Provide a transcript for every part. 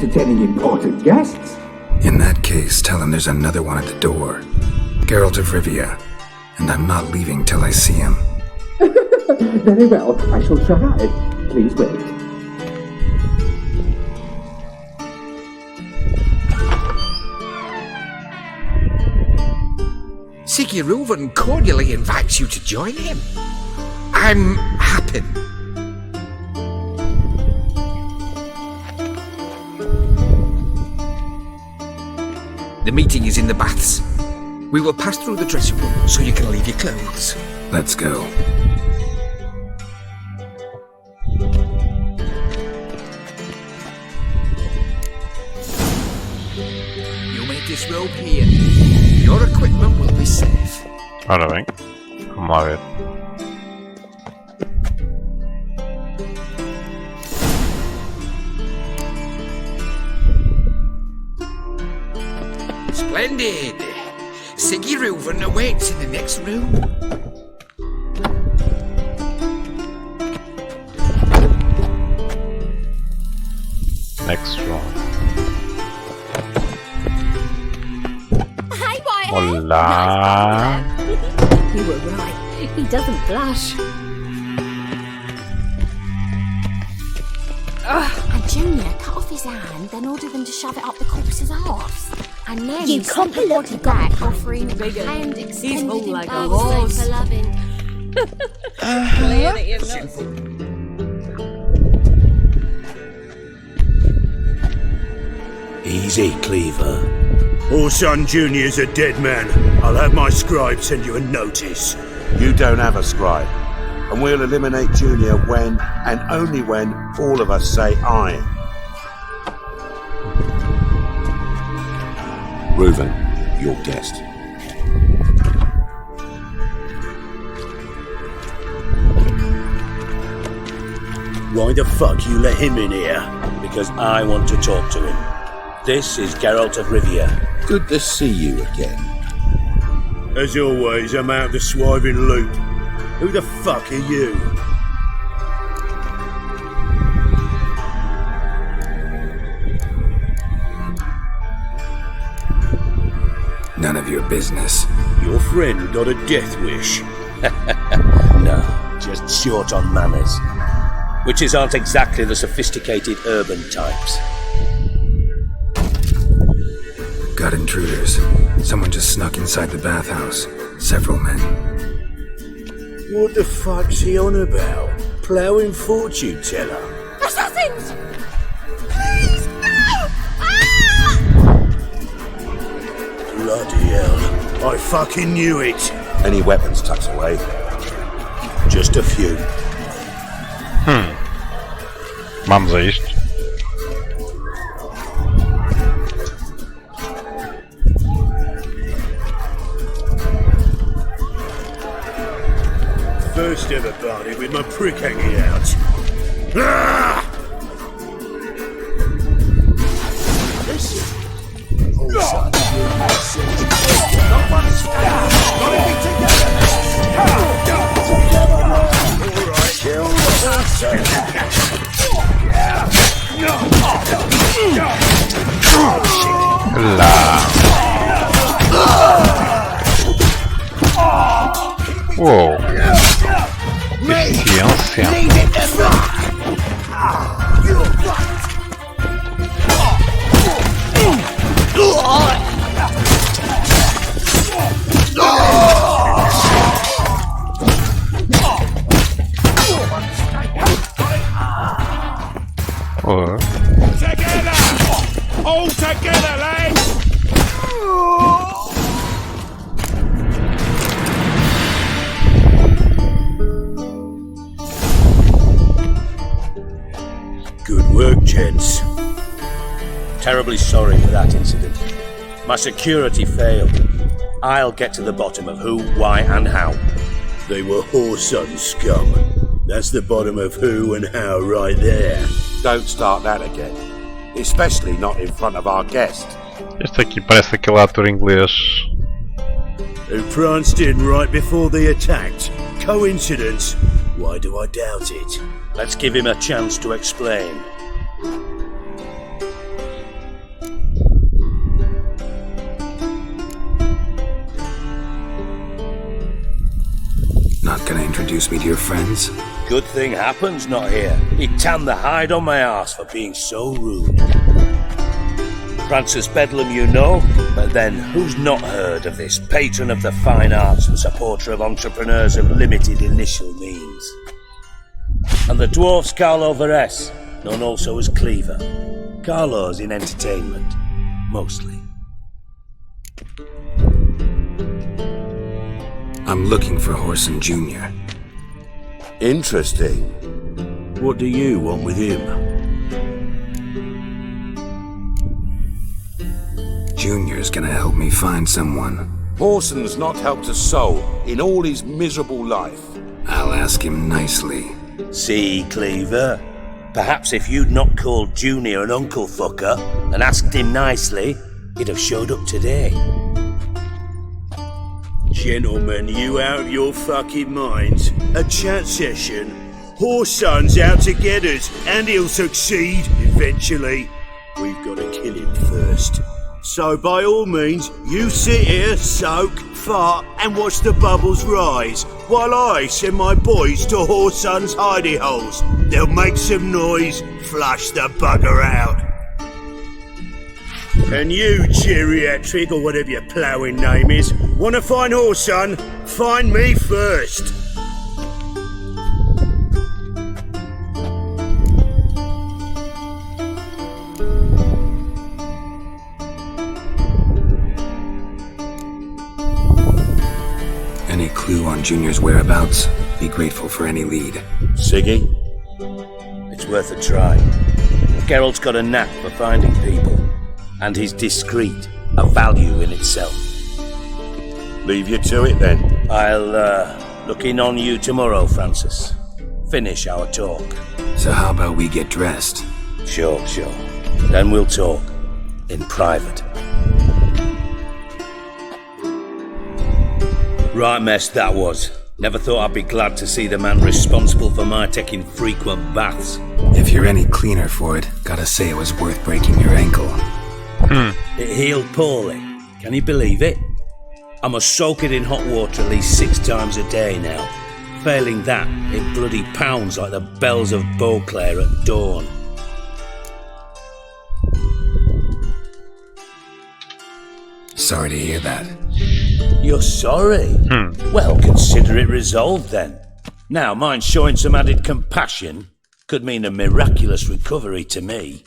entertaining important guests. In that case, tell him there's another one at the door. Geralt of Rivia. And I'm not leaving till I see him. Very well, I shall try. Please wait. Sigurd cordially invites you to join him. I'm happy. The meeting is in the baths. We will pass through the dressing room so you can leave your clothes. Let's go. You may disrobe here. Your equipment will be safe. Ora bem, vamos lá ver. Splendid! Sigurd awaits in the next room. Next room. Hey, Whitehead! Hola. You were right. He doesn't blush. And Junior cut off his hand, then ordered them to shove it up the corpse's arse. And then You sent the can't body look back, back. offering a Bigger. hand He's extended full in like a birthday horse. for loving. Clear that you're not. Easy, Cleaver. Orson Jr.'s a dead man. I'll have my scribe send you a notice. You don't have a scribe. And we'll eliminate Junior when, and only when, all of us say aye. Reuven, your guest. Why the fuck you let him in here? Because I want to talk to him. This is Geralt of Rivia. Good to see you again. As always, I'm out the swiving loot. Who the fuck are you? None of your business. Your friend got a death wish. No, just short on manners. Witches aren't exactly the sophisticated urban types. Got intruders. Someone just snuck inside the bathhouse. Several men. What the fuck's he on about? Ploughing fortune teller? Assassins! Please, no! Ah! Bloody hell. I fucking knew it. Any weapons tucked away? Just a few. Vamos a isto. First ever party with my prick hanging out. Ah! Lá. Uou. Eficiência. Oh. Together! All together, lads! Good work, gents. Terribly sorry for that incident. My security failed. I'll get to the bottom of who, why, and how. They were whoreson scum. That's the bottom of who and how right there. Don't start that again. Especially not in front of our guest. Este aqui parece aquele ator inglês. Who pranced in right before they attacked. Coincidence? Why do I doubt it? Let's give him a chance to explain. introduce me to your friends? Good thing happens not here. He tanned the hide on my arse for being so rude. Francis Bedlam you know, but then who's not heard of this patron of the fine arts and supporter of entrepreneurs of limited initial means? And the dwarf's Carlo Veres, known also as Cleaver. Carlo's in entertainment, mostly. I'm looking for Horson Jr. Interesting. What do you want with him? Junior's gonna help me find someone. Horson's not helped a soul in all his miserable life. I'll ask him nicely. See, Cleaver? Perhaps if you'd not called Junior an uncle fucker and asked him nicely, he'd have showed up today. Gentlemen, you out of your fucking minds? A chat session? Horson's out to get us, and he'll succeed eventually. We've got to kill him first. So by all means, you sit here, soak, fart, and watch the bubbles rise, while I send my boys to Horson's hidey holes. They'll make some noise, flush the bugger out. And you, geriatric, or whatever your ploughing name is, wanna find Horson? Find me first. Any clue on Junior's whereabouts? Be grateful for any lead. Siggy? It's worth a try. Geralt's got a knack for finding people, and he's discreet, a value in itself. Leave you to it then. I'll, look in on you tomorrow, Francis. Finish our talk. So how about we get dressed? Sure. Then we'll talk. In private. Right mess that was. Never thought I'd be glad to see the man responsible for my taking frequent baths. If you're any cleaner for it, gotta say it was worth breaking your ankle. It healed poorly. Can you believe it? I must soak it in hot water at least 6 times a day now. Failing that, it bloody pounds like the bells of Beauclair at dawn. Sorry to hear that. You're sorry? Well, consider it resolved then. Now, mine showing some added compassion could mean a miraculous recovery to me.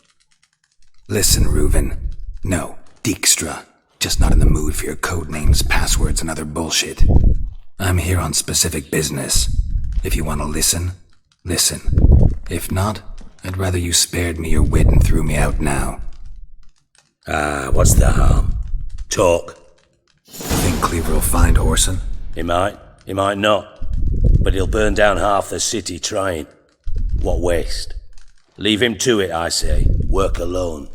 Listen, Reuven. No, Dijkstra. Just not in the mood for your code names, passwords, and other bullshit. I'm here on specific business. If you want to listen, listen. If not, I'd rather you spared me your wit and threw me out now. What's the harm? Talk. Think Cleaver will find Horson? He might not. But he'll burn down half the city trying. What waste. Leave him to it, I say. Work alone.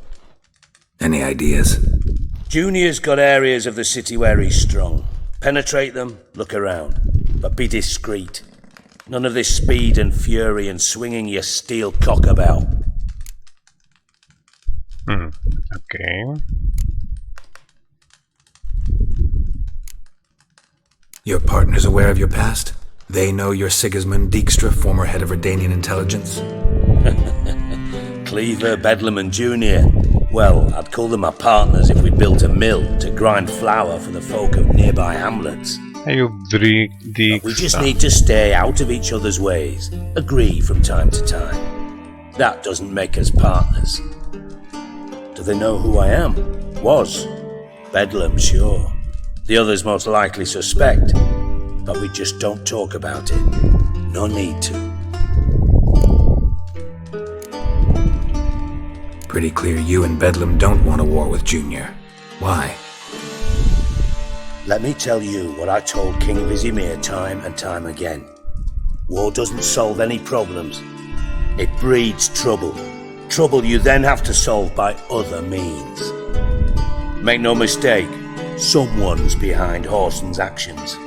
Any ideas? Junior's got areas of the city where he's strong. Penetrate them, look around. But be discreet. None of this speed and fury and swinging your steel cock about. Okay. Your partner's aware of your past? They know you're Sigismund Dijkstra, former head of Redanian intelligence? Cleaver, Bedlam and Junior. Well, I'd call them my partners if we'd built a mill to grind flour for the folk of nearby hamlets. You But we just need to stay out of each other's ways. Agree from time to time. That doesn't make us partners. Do they know who I am? Was. Bedlam, sure. The others most likely suspect. But we just don't talk about it. No need to. Pretty clear you and Bedlam don't want a war with Junior. Why? Let me tell you what I told King Vizimir time and time again. War doesn't solve any problems. It breeds trouble. Trouble you then have to solve by other means. Make no mistake, someone's behind Horson's actions.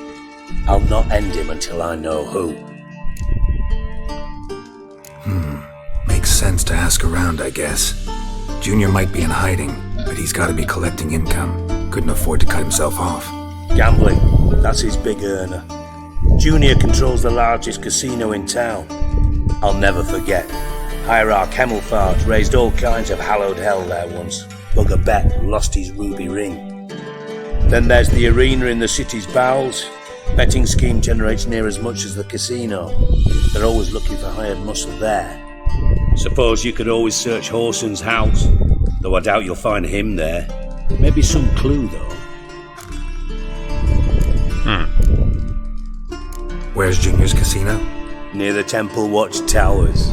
I'll not end him until I know who. Makes sense to ask around, I guess. Junior might be in hiding, but he's gotta be collecting income. Couldn't afford to cut himself off. Gambling, that's his big earner. Junior controls the largest casino in town. I'll never forget. Hierarch Hemmelfart raised all kinds of hallowed hell there once. Bugger Bet lost his ruby ring. Then there's the arena in the city's bowels. Betting scheme generates near as much as the casino. They're always looking for hired muscle there. Suppose you could always search Horson's house, though I doubt you'll find him there. Maybe some clue, though. Where's Junior's casino? Near the Temple Watch Towers.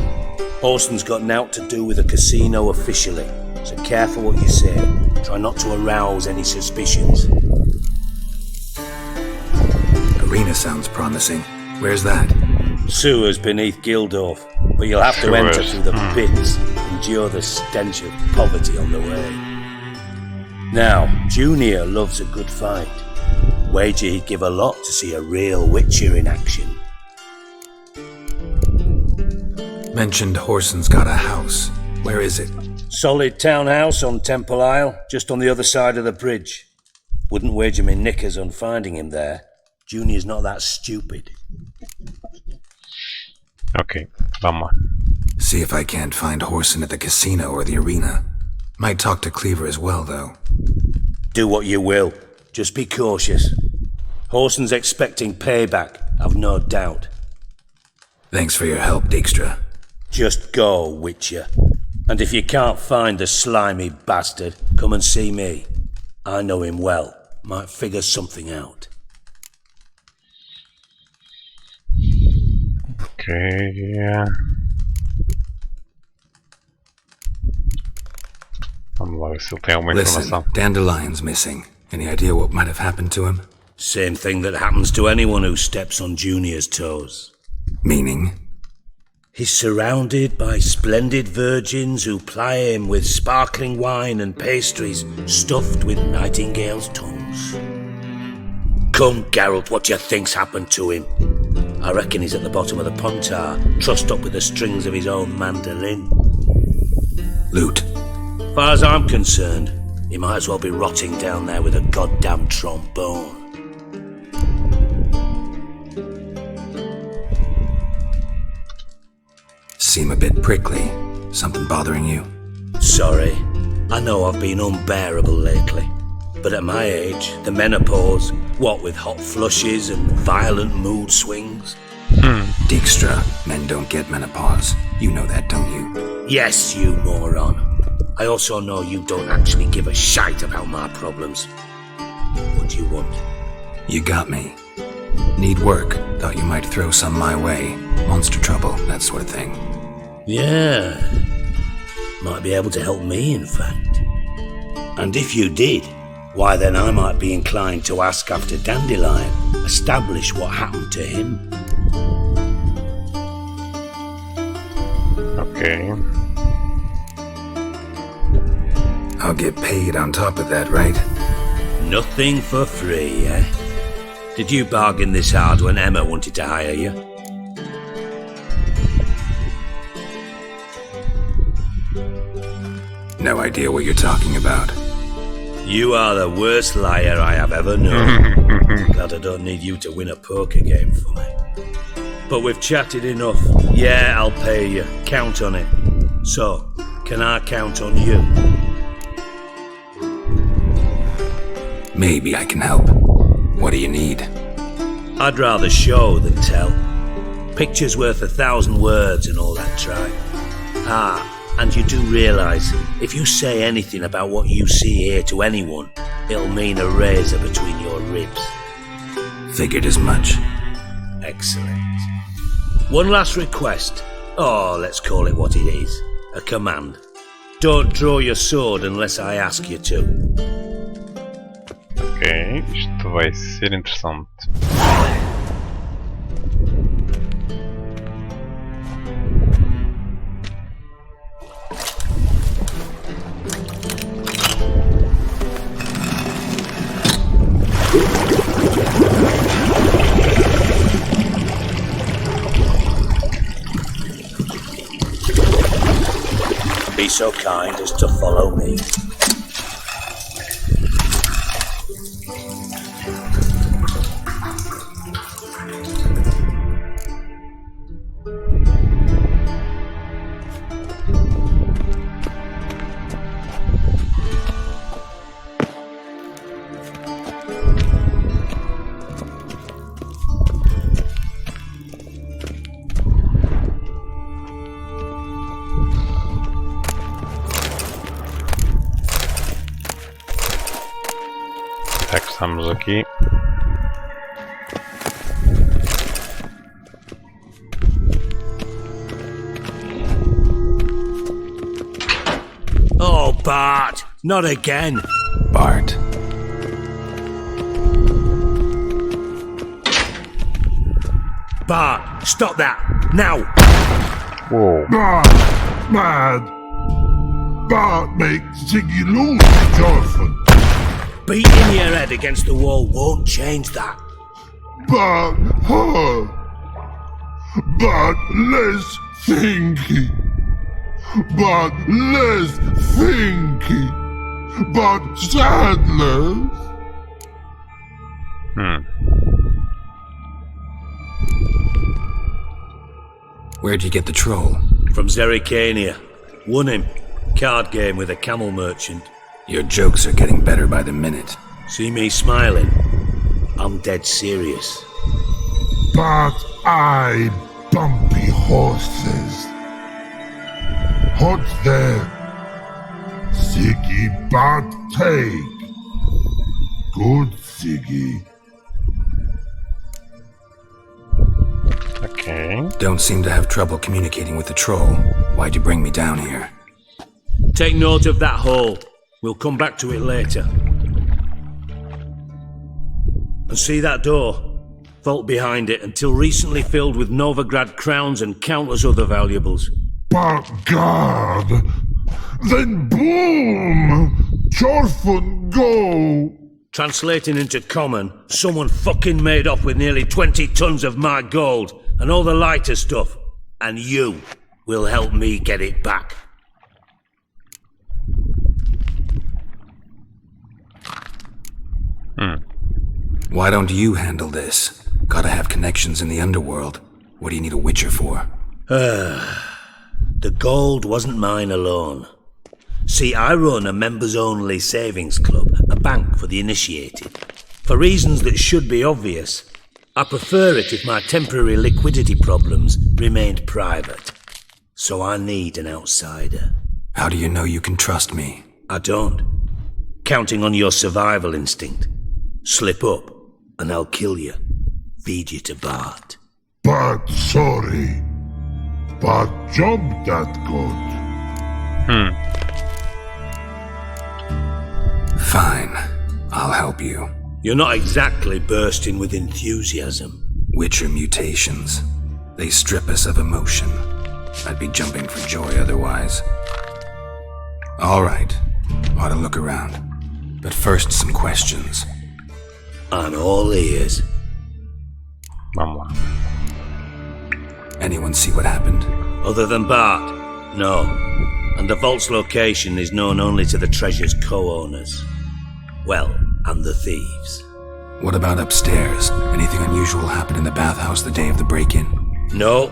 Horson's got nought to do with the casino officially, so careful what you say. Try not to arouse any suspicions. Arena sounds promising. Where's that? Sewers beneath Gildorf, but you'll have to enter through the pits, endure the stench of poverty on the way. Now, Junior loves a good fight. Wager he'd give a lot to see a real Witcher in action. Mentioned Horson's got a house. Where is it? Solid townhouse on Temple Isle, just on the other side of the bridge. Wouldn't wager me knickers on finding him there. Junior's not that stupid. Ok, vamos. See if I can't find Horson at the casino or the arena. Might talk to Cleaver as well, though. Do what you will. Just be cautious. Horson's expecting payback, I've no doubt. Thanks for your help, Dijkstra. Just go, Witcher. And if you can't find the slimy bastard, come and see me. I know him well. Might figure something out. Ok. Vamos lá ver se ele tem alguma informação. Listen, Dandelion's missing. Any idea what might have happened to him? Same thing that happens to anyone who steps on Junior's toes. Meaning? He's surrounded by splendid virgins who ply him with sparkling wine and pastries stuffed with nightingales' tongues. Come, Geralt, what do you think's happened to him? I reckon he's at the bottom of the Pontar, trussed up with the strings of his own mandolin. Loot. Far as I'm concerned, he might as well be rotting down there with a goddamn trombone. Seem a bit prickly. Something bothering you? Sorry. I know I've been unbearable lately. But at my age, the menopause, what with hot flushes and violent mood swings. Dijkstra, men don't get menopause. You know that, don't you? Yes, you moron. I also know you don't actually give a shite about my problems. What do you want? You got me. Need work. Thought you might throw some my way. Monster trouble, that sort of thing. Yeah. Might be able to help me, in fact. And if you did, why then I might be inclined to ask after Dandelion, establish what happened to him. Ok. I'll get paid on top of that, right? Nothing for free, eh? Did you bargain this hard when Emma wanted to hire you? No idea what you're talking about. You are the worst liar I have ever known. Glad I don't need you to win a poker game for me. But we've chatted enough. Yeah, I'll pay you. Count on it. So, can I count on you? Maybe I can help. What do you need? I'd rather show than tell. Picture's worth 1,000 words and all that tripe. And you do realise, if you say anything about what you see here to anyone, it'll mean a razor between your ribs. Figured as much. Excellent. One last request. Oh, let's call it what it is. A command. Don't draw your sword unless I ask you to. Ok, isto vai ser interessante. Be so kind as to follow me. Tak, estamos aqui. Oh, Bart! Not again! Bart. Bart, stop that! Now! Whoa. Mad! Bart makes Ziggy lose the orphan. Beating your head against the wall won't change that. Bart hard. Bart less thinky. Bart less thinky. Bart sadness. Where'd you get the troll? From Zerrikania. Won him. Card game with a camel merchant. Your jokes are getting better by the minute. See me smiling? I'm dead serious. But I bumpy horses. Hot there. Ziggy Bart take. Good Ziggy. Okay. Don't seem to have trouble communicating with the troll. Why'd you bring me down here? Take note of that hole. We'll come back to it later. And see that door? Vault behind it, until recently filled with Novigrad crowns and countless other valuables. But God, then boom! Chorfun go! Translating into common, someone fucking made off with nearly 20 tons of my gold and all the lighter stuff. And you will help me get it back. Why don't you handle this? Gotta have connections in the underworld. What do you need a witcher for? The gold wasn't mine alone. See, I run a members-only savings club, a bank for the initiated. For reasons that should be obvious, I prefer it if my temporary liquidity problems remained private. So I need an outsider. How do you know you can trust me? I don't. Counting on your survival instinct. Slip up, and I'll kill you. Feed you to Bart. But sorry. But job that good. Fine. I'll help you. You're not exactly bursting with enthusiasm. Witcher mutations. They strip us of emotion. I'd be jumping for joy otherwise. All right. Ought to look around. But first, some questions. I'm all ears. Vamos lá. Anyone see what happened? Other than Bart? No. And the vault's location is known only to the treasure's co-owners. Well, and the thieves. What about upstairs? Anything unusual happened in the bathhouse the day of the break-in? No.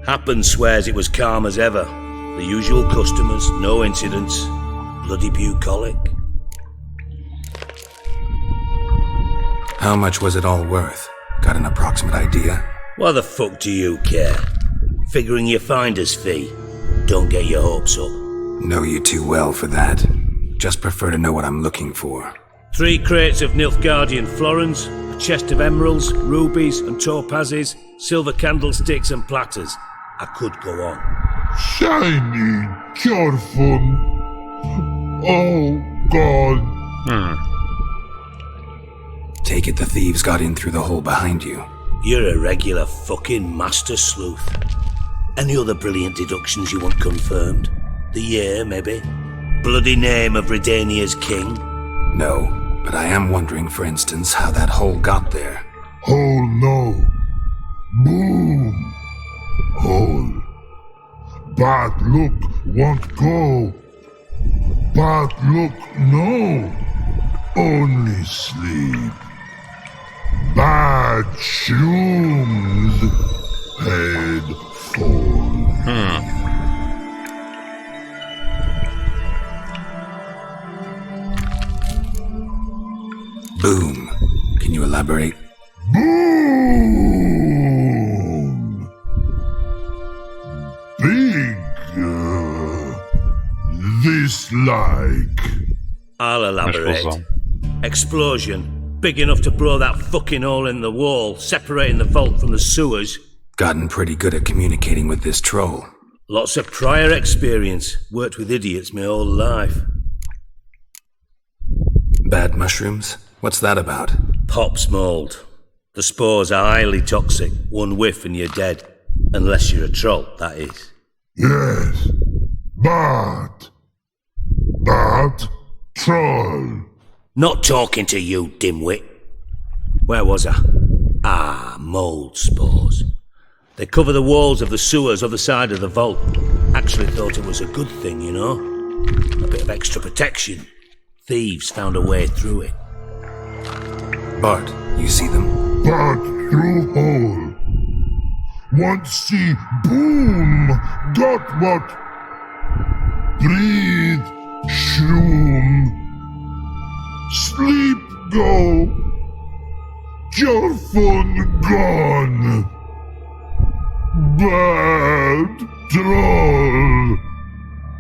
Happen swears it was calm as ever. The usual customers, no incidents. Bloody bucolic. How much was it all worth? Got an approximate idea? Why the fuck do you care? Figuring your finder's fee. Don't get your hopes up. Know you too well for that. Just prefer to know what I'm looking for. 3 crates of Nilfgaardian florins, a chest of emeralds, rubies and topazes, silver candlesticks and platters. I could go on. Shiny Chorfun. Oh God. Take it the thieves got in through the hole behind you. You're a regular fucking master sleuth. Any other brilliant deductions you want confirmed? The year, maybe? Bloody name of Redania's king? No, but I am wondering, for instance, how that hole got there. Hole no. Boom. Hole. Bad look won't go. Bad look no. Only sleep. Bad shrooms. Head fall. Boom. Can you elaborate? Boom. Big. This like. I'll elaborate. Explosão. Explosion, big enough to blow that fucking hole in the wall, separating the vault from the sewers. Gotten pretty good at communicating with this troll. Lots of prior experience. Worked with idiots my whole life. Bad mushrooms? What's that about? Pops mold. The spores are highly toxic. One whiff and you're dead. Unless you're a troll, that is. Yes. But troll. Not talking to you, dimwit. Where was I? Ah, mold spores. They cover the walls of the sewers other side of the vault. Actually thought it was a good thing, you know? A bit of extra protection. Thieves found a way through it. Bart, you see them? But through hole. Once see boom. Got what? Breathe. Shroom. Sleep go. Your fun gone. Bad troll.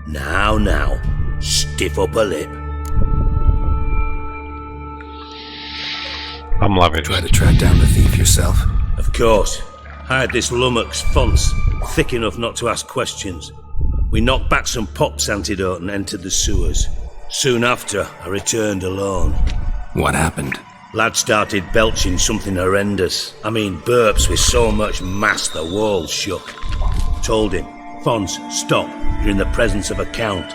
Now, stiff up a lip. Vamos lá ver. Try to track down the thief yourself? Of course. I had this lummox fonts, thick enough not to ask questions. We knocked back some Pop's antidote and entered the sewers. Soon after, I returned alone. What happened? Lad started belching something horrendous. I mean, burps with so much mass the walls shook. Told him, Fons, stop. You're in the presence of a count.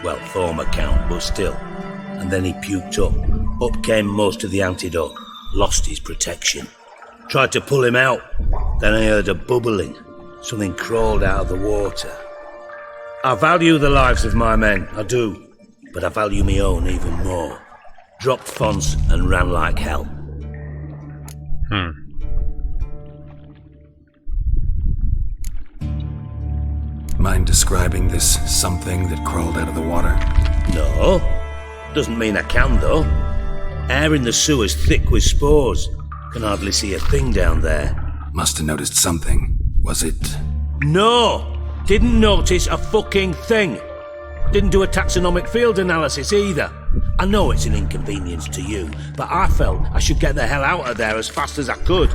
Well, former count, but still. And then he puked up. Up came most of the antidote. Lost his protection. Tried to pull him out. Then I heard a bubbling. Something crawled out of the water. I value the lives of my men, I do. But I value my own even more. Dropped Fons and ran like hell. Mind describing this something that crawled out of the water? No. Doesn't mean I can, though. Air in the sewer's thick with spores. Can hardly see a thing down there. Must have noticed something. Was it... No! Didn't notice a fucking thing. Didn't do a taxonomic field analysis either. I know it's an inconvenience to you, but I felt I should get the hell out of there as fast as I could.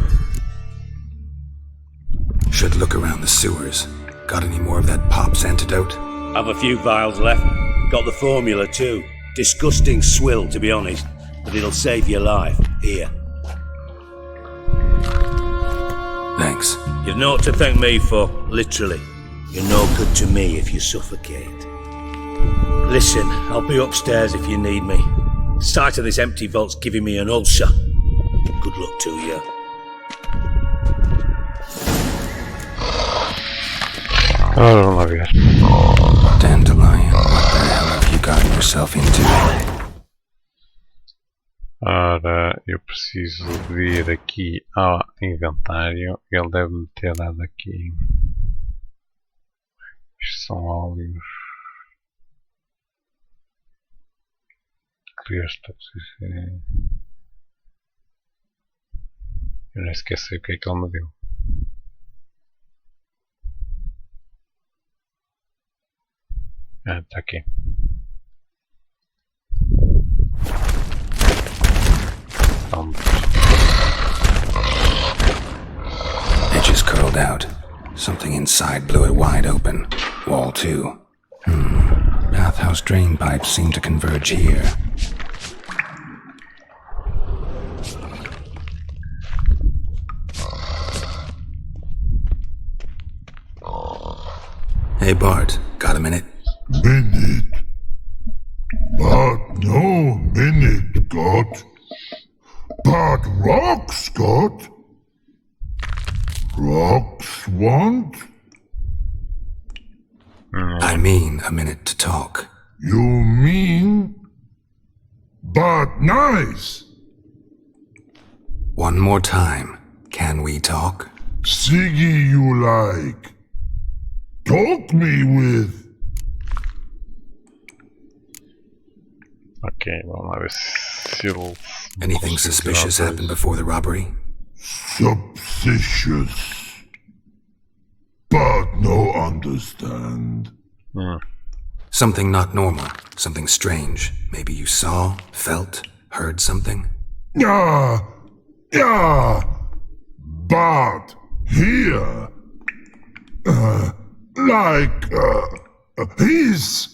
Should look around the sewers. Got any more of that Pop's antidote? Have a few vials left. Got the formula too. Disgusting swill, to be honest. But it'll save your life. Here. Thanks. You've naught to thank me for, literally. You're no good to me if you suffocate. Listen, I'll be upstairs if you need me. Sight of this empty vault's giving me an ulcer. Good luck to you. Agora vamos lá ver. Dandelion, what the hell have you gotten yourself into? Ora, eu preciso de ir aqui ao inventário. Ele deve-me ter dado aqui. Isto são óleos. Esta posição. Eu nem esqueci o que é que ele me deu. Ah, está aqui. Pronto. Edges curled out. Something inside blew it wide open. Wall too. Bathhouse drain pipes seem to converge here. Hey Bart, got a minute? Minute. But no minute got. But rocks got. Rocks want? I mean a minute to talk. You mean? But nice. One more time. Can we talk? Siggy you like. Talk me with. Ok, vamos lá ver se ele... Anything suspicious happened before the robbery? Suspicious. But no understand. Something not normal. Something strange. Maybe you saw, felt, Heard something? Yeah, but here, his.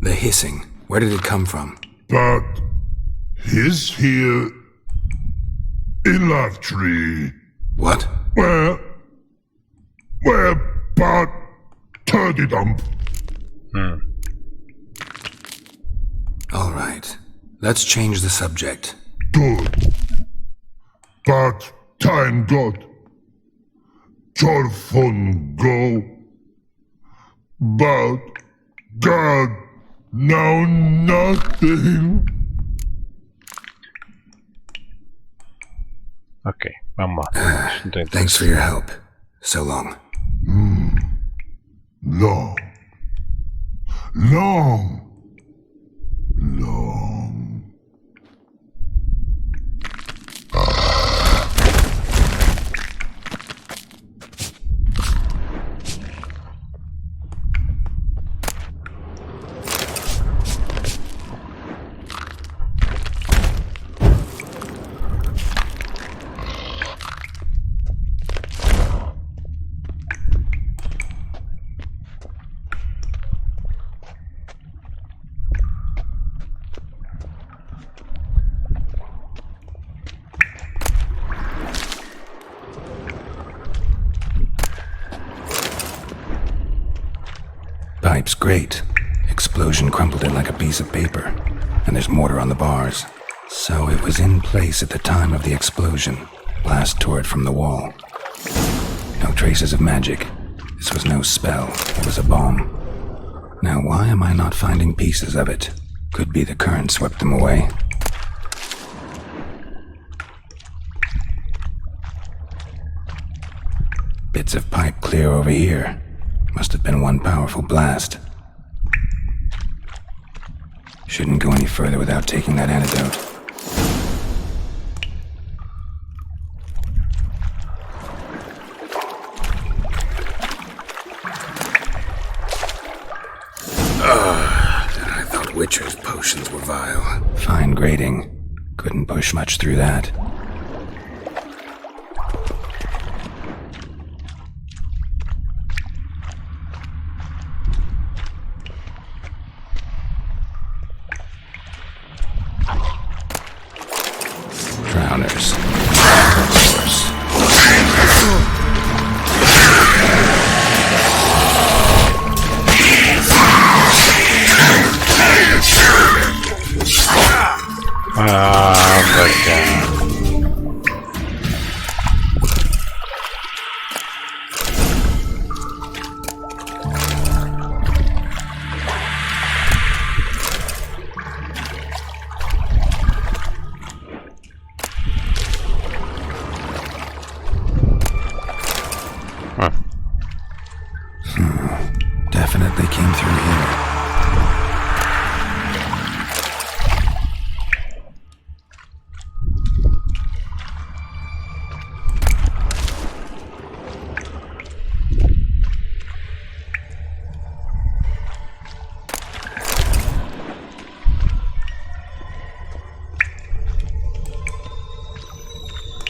The hissing. Where did it come from? But he's here in Love Tree. What? Where but Turdy Dump. All right. Let's change the subject. Good. But time God. Your phone go. But God now nothing. Ok, vamos lá. Thanks for your help. So long. Long. Pipe's great. Explosion crumpled it like a piece of paper. And there's mortar on the bars. So it was in place at the time of the explosion. Blast tore it from the wall. No traces of magic. This was no spell. It was a bomb. Now why am I not finding pieces of it? Could be the current swept them away. Bits of pipe clear over here. Must have been one powerful blast. Shouldn't go any further without taking that antidote. I thought Witcher's potions were vile. Fine grading. Couldn't push much through that. Drowners. Of course. Definitely came through here.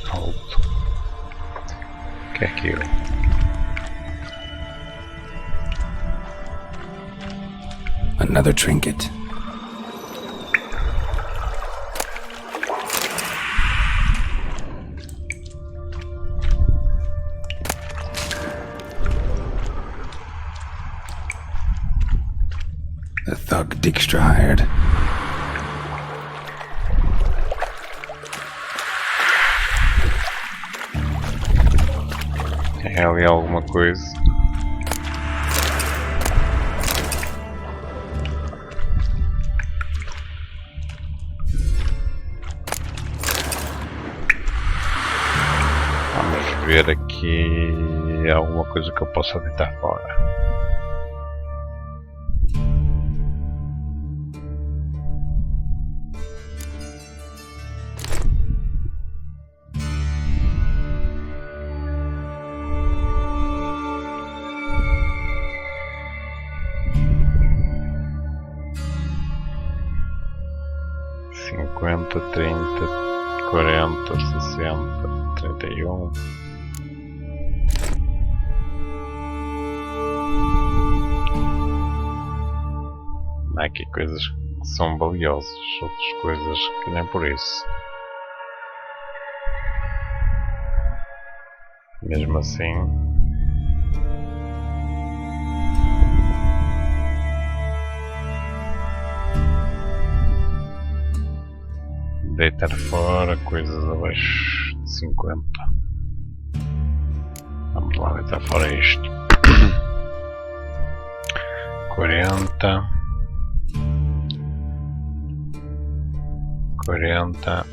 Halt. O que é aquilo? Another trinket. The thug Dijkstra hired. Tem ali alguma coisa. Vamos ver aqui alguma coisa que eu possa deitar fora. 40, 60, 31. Há aqui coisas que são valiosas, outras coisas que nem por isso. Mesmo assim, deitar fora coisas abaixo de 50. Vamos lá deitar fora isto. 40. 40.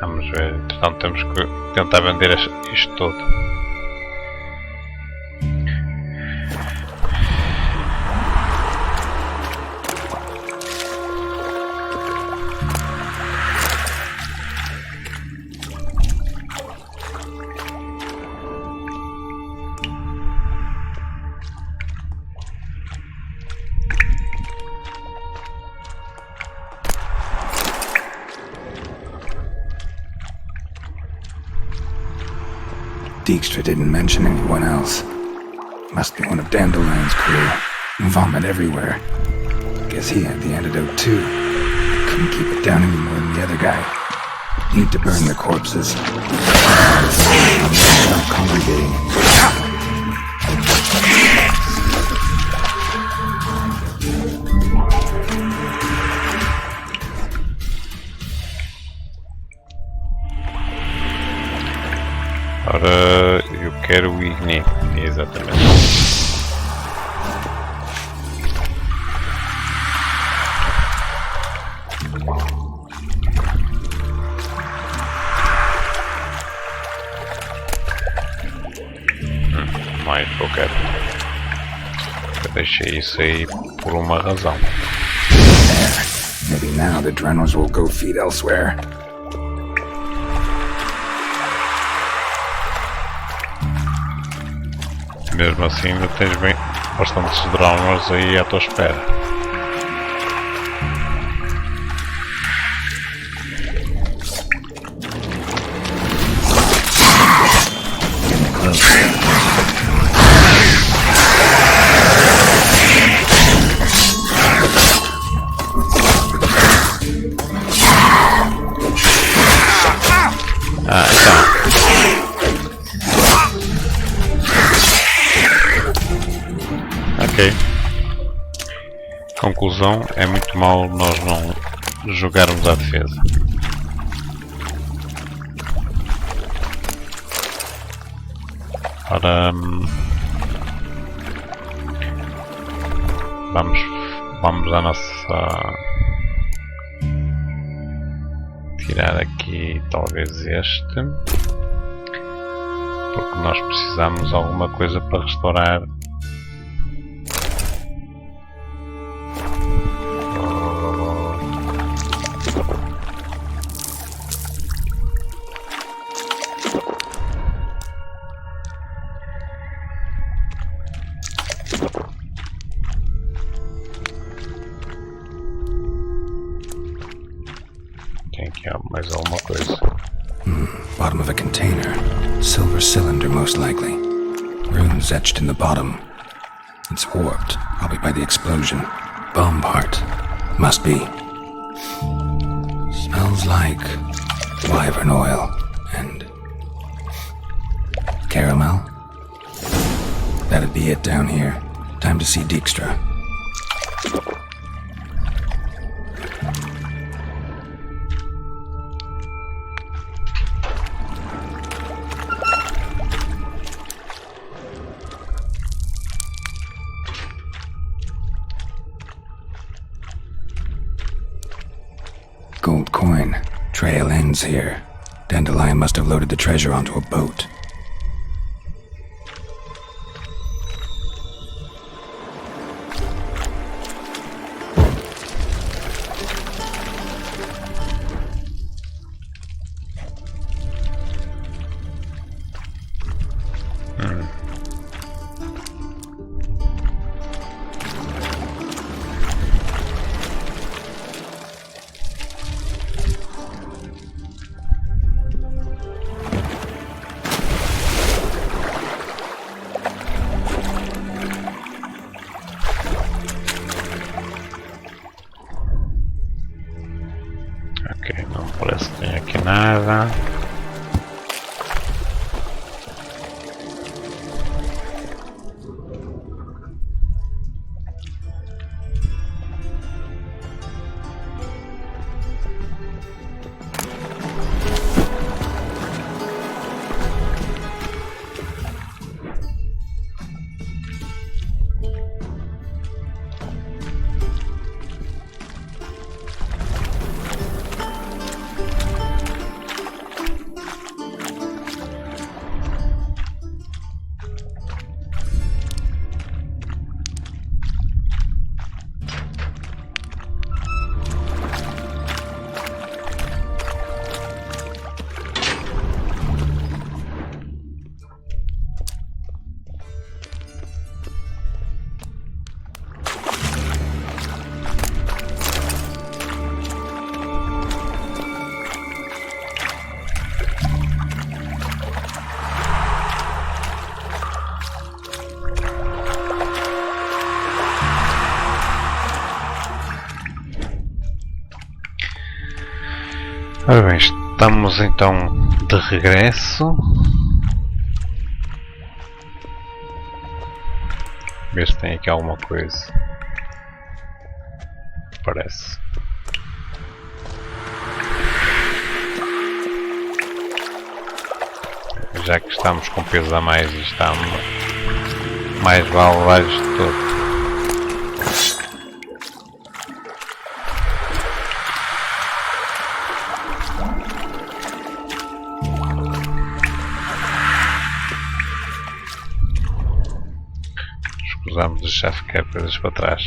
Vamos ver, então temos que tentar vender isto tudo. Dijkstra didn't mention anyone else. Must be one of Dandelion's crew. Vomit everywhere. Guess he had the antidote too. Couldn't keep it down any more than the other guy. Need to burn the corpses. Stop congregating. Ora, eu quero o Igni, exatamente. Mais que eu quero. Eu deixei isso aí por uma razão. Maybe now the Drenos will go feed elsewhere. Mesmo assim ainda tens bem bastantes drones aí à tua espera. Ok. Conclusão, é muito mal nós não jogarmos à defesa. Ora, vamos à nossa... tirar aqui talvez este, porque nós precisamos de alguma coisa para restaurar. Tem aqui mais alguma coisa. Bottom of a container. Silver cylinder, most likely. Runes etched in the bottom. It's warped, probably by the explosion. Bomb part. Must be. Smells like wyvern oil and caramel. That'd be it down here. Time to see Dijkstra. Gold coin. Trail ends here. Dandelion must have loaded the treasure onto a boat. Tem aqui nada. Ora bem, estamos então de regresso. Ver se tem aqui alguma coisa. Parece. Já que estamos com peso a mais e estamos mais vale levar isto tudo. Vamos deixar ficar coisas para trás.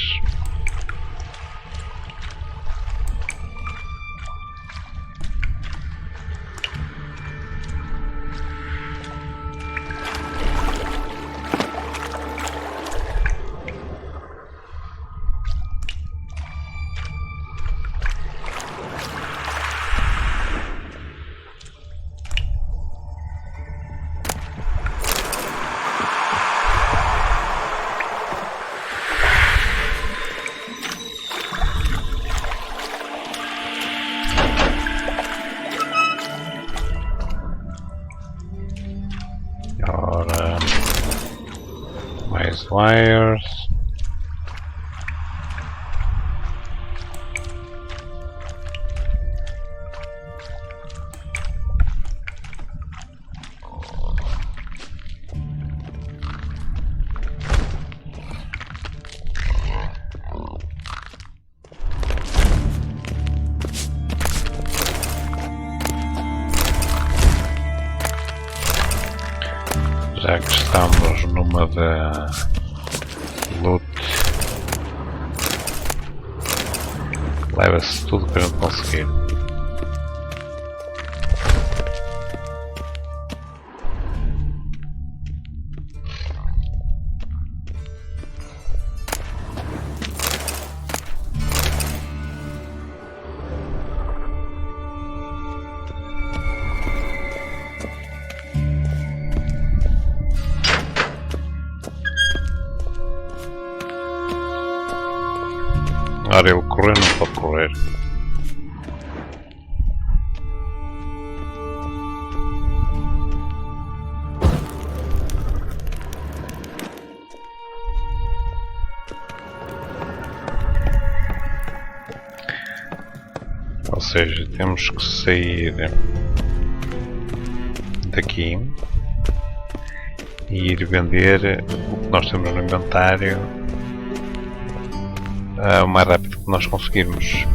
Ora, mais wires. Já que estamos numa da loot, leva-se tudo para não conseguir. Ora, ele correr não pode correr. Ou seja, temos que sair daqui e ir vender o que nós temos no inventário o mais rápido que nós conseguirmos.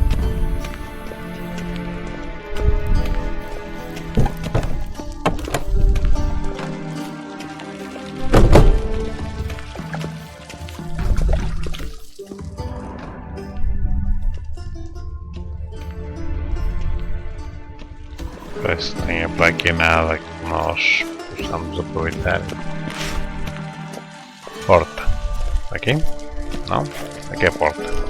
Parece que tenha para aqui nada que nós possamos aproveitar. Porta. Aqui? Não? Aqui é a porta.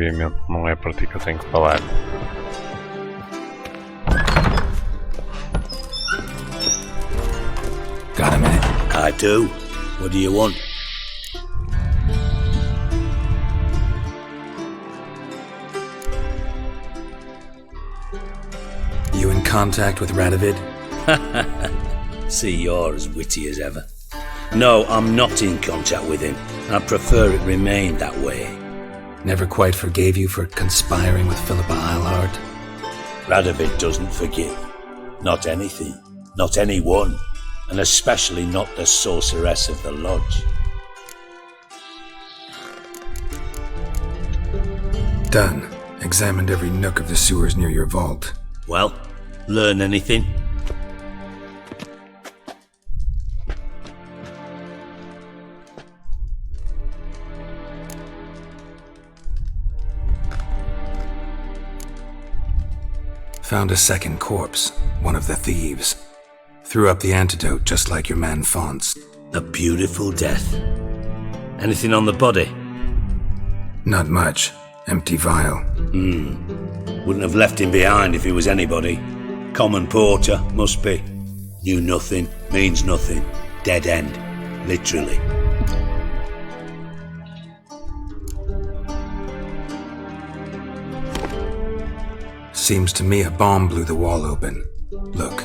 obviamente não é para ti que eu tenho que falar. Got a minute? I do. What do you want? You in contact with Radovid? See, you're as witty as ever. No, I'm not in contact with him. I prefer it remained that way. Never quite forgave you for conspiring with Philippa Eilhart? Radovid doesn't forgive. Not anything. Not anyone. And especially not the sorceress of the lodge. Done. Examined every nook of the sewers near your vault. Well, learn anything? Found a second corpse, one of the thieves. Threw up the antidote just like your man Fonts. A beautiful death. Anything on the body? Not much. Empty vial. Wouldn't have left him behind if he was anybody. Common porter, must be. Knew nothing, means nothing. Dead end. Literally. Seems to me a bomb blew the wall open. Look.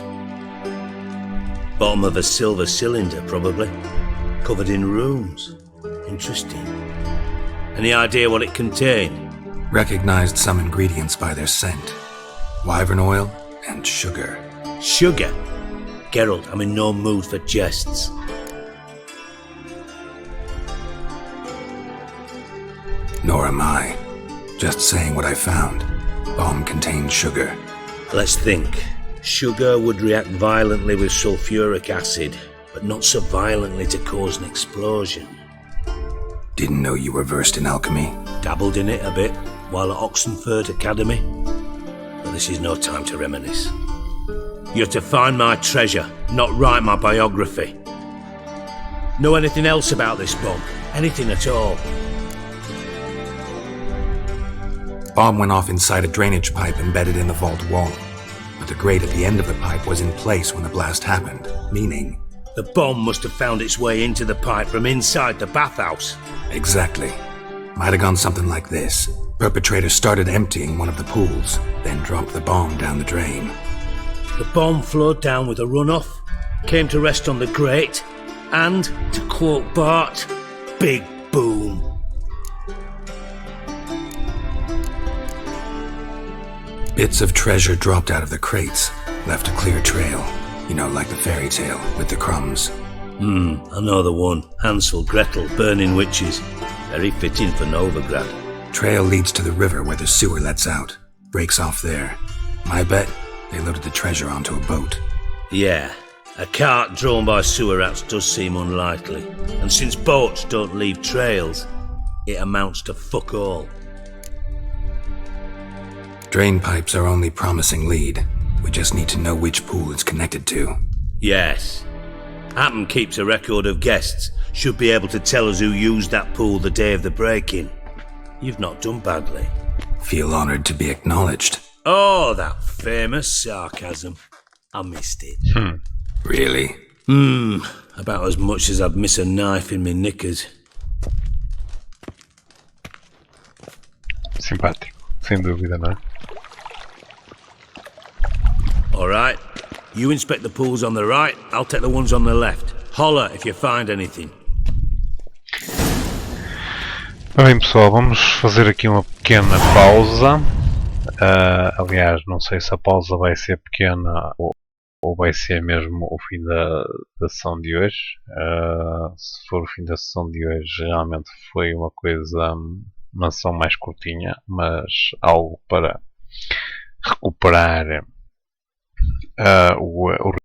Bottom of a silver cylinder, probably. Covered in runes. Interesting. Any idea what it contained? Recognized some ingredients by their scent. Wyvern oil and sugar. Sugar? Geralt, I'm in no mood for jests. Nor am I. Just saying what I found. Bomb contained sugar. Let's think. Sugar would react violently with sulfuric acid, but not so violently to cause an explosion. Didn't know you were versed in alchemy. Dabbled in it a bit while at Oxenford Academy. But this is no time to reminisce. You're to find my treasure, not write my biography. Know anything else about this bomb? Anything at all? Bomb went off inside a drainage pipe embedded in the vault wall. But the grate at the end of the pipe was in place when the blast happened, meaning... The bomb must have found its way into the pipe from inside the bathhouse. Exactly. Might have gone something like this. Perpetrator started emptying one of the pools, then dropped the bomb down the drain. The bomb flowed down with a runoff, came to rest on the grate, and, to quote Bart, big boom. Bits of treasure dropped out of the crates, left a clear trail. You know, like the fairy tale with the crumbs. I know the one. Hansel, Gretel, burning witches. Very fitting for Novigrad. Trail leads to the river where the sewer lets out. Breaks off there. My bet, they loaded the treasure onto a boat. Yeah, a cart drawn by sewer rats does seem unlikely. And since boats don't leave trails, it amounts to fuck all. Drain pipes are only promising lead. We just need to know which pool it's connected to. Yes. Happen keeps a record of guests. Should be able to tell us who used that pool the day of the break-in. You've not done badly. Feel honored to be acknowledged. Oh, that famous sarcasm. I missed it. Really? About as much as I'd miss a knife in me knickers. Simpático, sem dúvida, não é? Alright. You inspect the pools on the right, I'll take the ones on the left. Holler if you find anything. Bem pessoal, vamos fazer aqui uma pequena pausa. Aliás, não sei se a pausa vai ser pequena ou vai ser mesmo o fim da sessão de hoje. Se for o fim da sessão de hoje, realmente foi uma coisa, uma sessão mais curtinha, mas algo para recuperar o